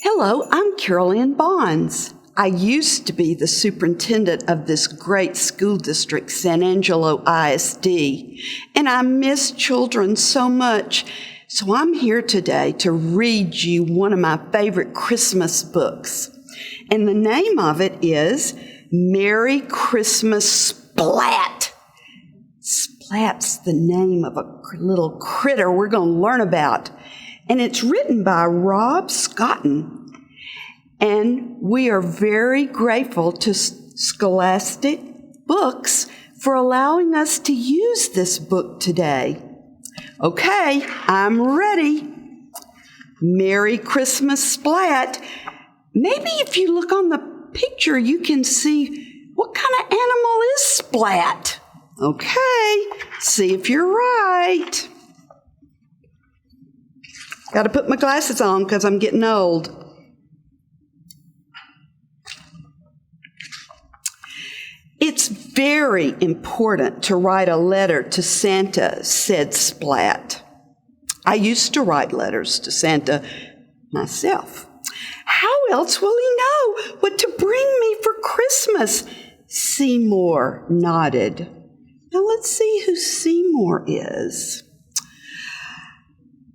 Hello, I'm Carol Ann Bonds. I used to be the superintendent of this great school district, San Angelo ISD, and I miss children so much. So I'm here today to read you one of my favorite Christmas books. And the name of it is Merry Christmas, Splat. Splat's the name of a little critter we're going to learn about. And it's written by Rob Scotton. And we are very grateful to Scholastic Books for allowing us to use this book today. Okay, I'm ready. Merry Christmas, Splat. Maybe if you look on the picture, you can see what kind of animal is Splat. Okay, see if you're right. Got to put my glasses on because I'm getting old. It's very important to write a letter to Santa, said Splat. I used to write letters to Santa myself. How else will he know what to bring me for Christmas? Seymour nodded. Now let's see who Seymour is.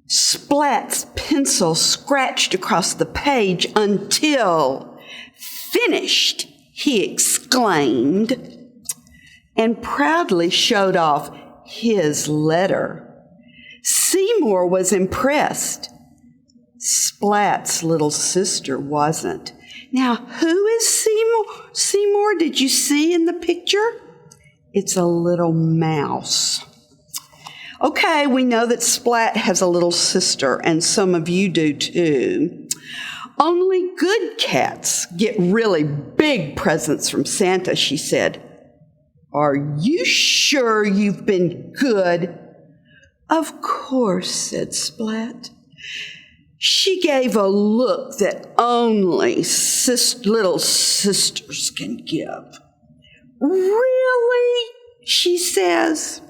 Splat's pencil scratched across the page until finished, he exclaimed, and proudly showed off his letter. Seymour was impressed. Splat's little sister wasn't. Now, who is Seymour? Seymour, did you see in the picture? It's a little mouse. Okay, we know that Splat has a little sister, and some of you do too. Only good cats get really big presents from Santa, she said. Are you sure you've been good? Of course, said Splat. She gave a look that only little sisters can give. Really? She says.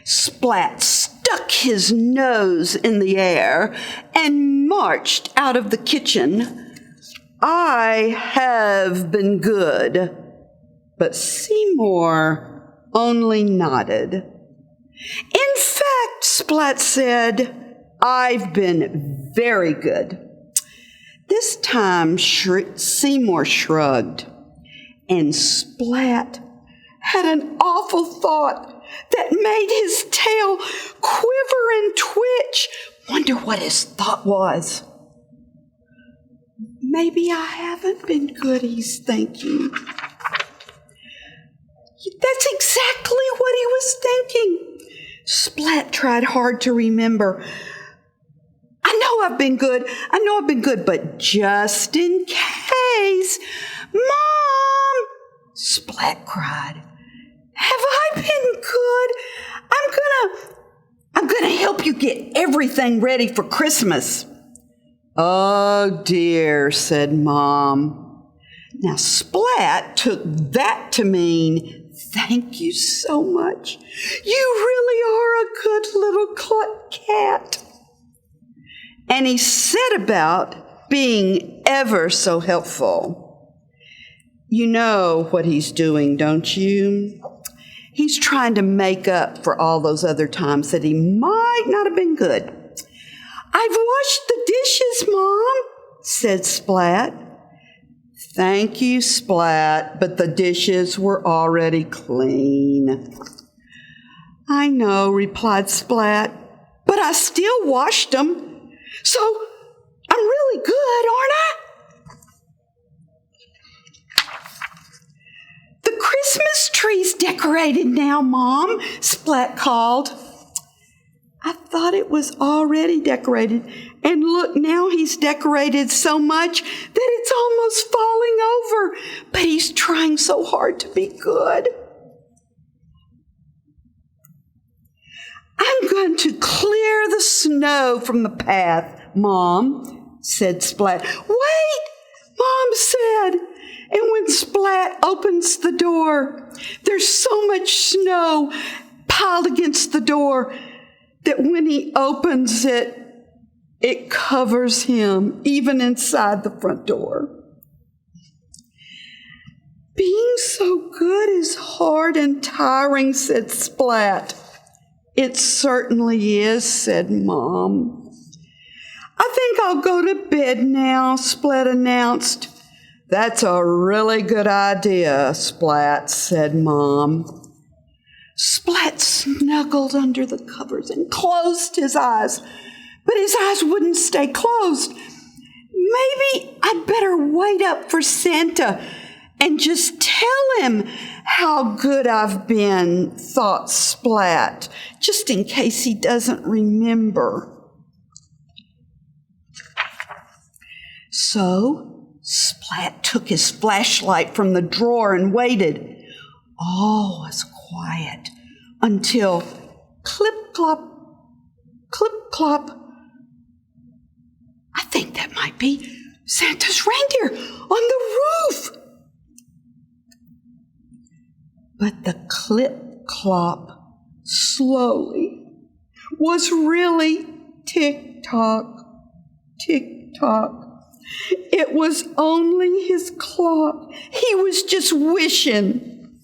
Splat stuck his nose in the air and marched out of the kitchen. I have been good. But Seymour only nodded. In fact, Splat said, I've been very good. This time Seymour shrugged, and Splat had an awful thought that made his tail quiver and twitch. Wonder what his thought was. Maybe I haven't been good, he's thinking. That's exactly what he was thinking. Splat tried hard to remember. I know I've been good, but just in case. Mom, Splat cried. Have I been good? I'm gonna help you get everything ready for Christmas. Oh dear, said Mom. Now Splat took that to mean, thank you so much. You really are a good little cat. And he set about being ever so helpful. You know what he's doing, don't you? He's trying to make up for all those other times that he might not have been good. I've washed the dishes, Mom, said Splat. Thank you, Splat, but the dishes were already clean. I know, replied Splat, but I still washed them. So I'm really good, aren't I? The Christmas tree's decorated now, Mom, Splat called. I thought it was already decorated. And look, now he's decorated so much that it's almost falling over. But he's trying so hard to be good. I'm going to clear the snow from the path, Mom, said Splat. Wait, Mom said. And when Splat opens the door, there's so much snow piled against the door that when he opens it, it covers him, even inside the front door. Being so good is hard and tiring, said Splat. It certainly is, said Mom. I think I'll go to bed now, Splat announced. That's a really good idea, Splat, said Mom. Splat snuggled under the covers and closed his eyes, but his eyes wouldn't stay closed. Maybe I'd better wait up for Santa and just tell him how good I've been, thought Splat, just in case he doesn't remember. So Splat took his flashlight from the drawer and waited. All was quiet until clip-clop, clip-clop. I think that might be Santa's reindeer on the roof. But the clip-clop slowly was really tick-tock, tick-tock. It was only his clock. He was just wishing.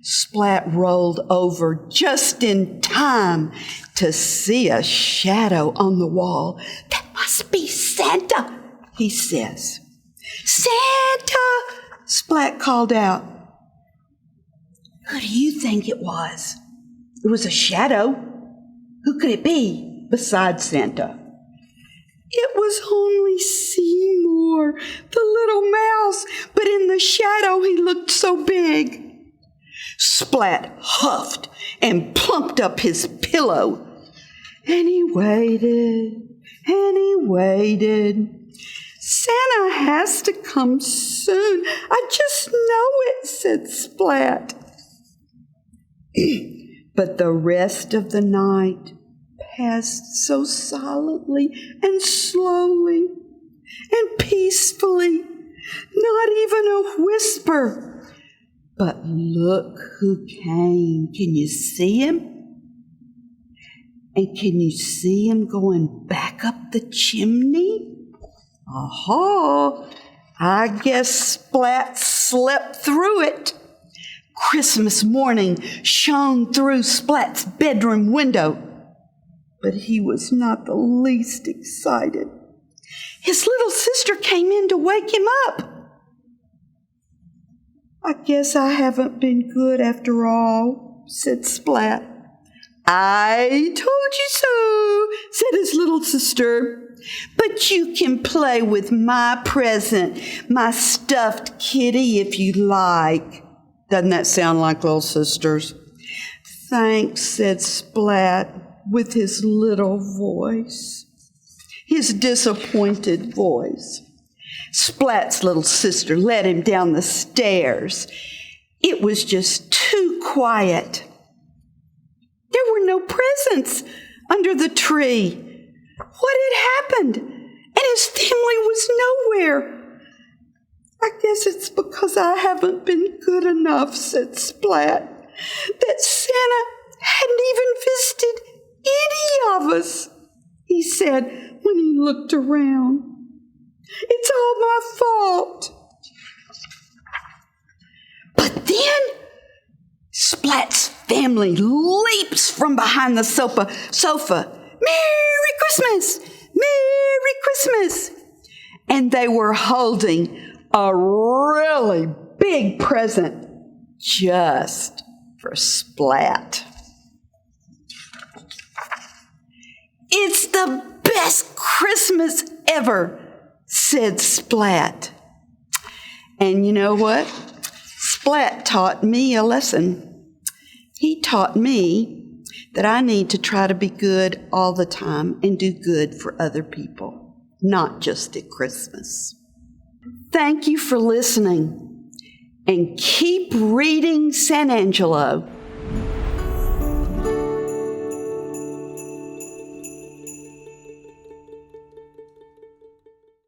Splat rolled over just in time to see a shadow on the wall. That must be Santa, he says. Santa, Splat called out. Who do you think it was? It was a shadow. Who could it be besides Santa? It was only Seymour, the little mouse, but in the shadow he looked so big. Splat huffed and plumped up his pillow, and he waited, and he waited. Santa has to come soon. I just know it, said Splat. But the rest of the night passed so silently and slowly and peacefully, not even a whisper. But look who came. Can you see him? And can you see him going back up the chimney? Aha! I guess Splat slept through it. Christmas morning shone through Splat's bedroom window, but he was not the least excited. His little sister came in to wake him up. I guess I haven't been good after all, said Splat. I told you so, said his little sister. But you can play with my present, my stuffed kitty, if you like. Doesn't that sound like little sisters? Thanks, said Splat with his little voice, his disappointed voice. Splat's little sister led him down the stairs. It was just too quiet. There were no presents under the tree. What had happened? And his family was nowhere. I guess it's because I haven't been good enough, said Splat, that Santa hadn't even visited any of us, he said when he looked around. It's all my fault. But then Splat's family leaps from behind the sofa. Merry Christmas! Merry Christmas! And they were holding a really big present just for Splat. It's the best Christmas ever, said Splat. And you know what? Splat taught me a lesson. He taught me that I need to try to be good all the time and do good for other people, not just at Christmas. Thank you for listening, and keep reading San Angelo.